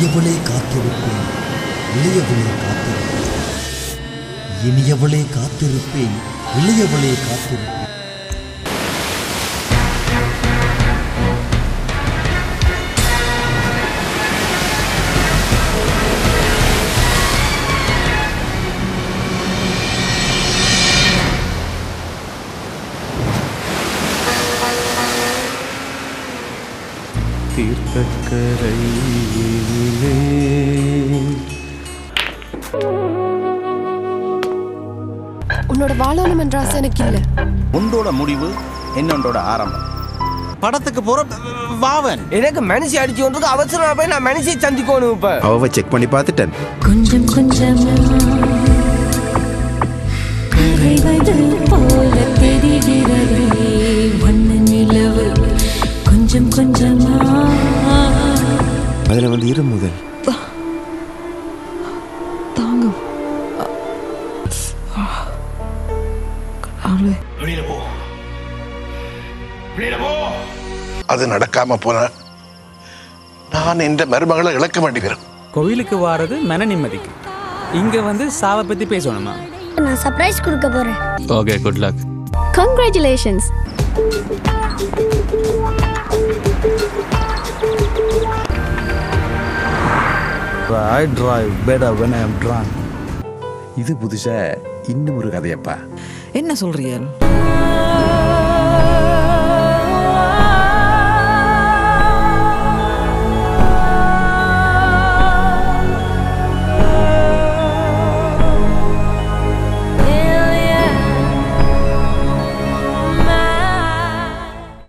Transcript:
இனியவளே காத்திருப்பேன், இளையவளே காத்திருப்பேன். இனியவளே காத்திருப்பேன், இளையவளே காத்திருப்பேன். உன்னோட வாழணும் என்ற ஆசை எனக்கு இல்ல. உன்னோட முடிவு என்னோட ஆரம்பம். படத்துக்கு போற வாவன் எனக்கு மனசு அடிச்சு கொண்டு அவசரமா போய் நான் மனசை சந்திக்கணும். இப்ப அவ செக் பண்ணி பார்த்துட்டேன். கொஞ்சம் கொஞ்சமா கரைவது போல தெரிகிறதே வண்ண நிலவு. கொஞ்சம் கொஞ்சமா அதுல வந்து இரு முதல் தாங்கும். அது நடக்காம போன நான் இந்த மருமகளை இழக்க வேண்டிக்கிறேன். கோவிலுக்கு வாரது மன நிம்மதிக்கு, இங்க வந்து சாவை பத்தி பேசணுமா? நான் சர்ப்ரைஸ் கொடுக்க போறேன். Okay, good luck. Congratulations. I drive better when I am drunk. இது புதுசா இன்னும் ஒரு கதையப்பா. என்ன சொல்றீங்க?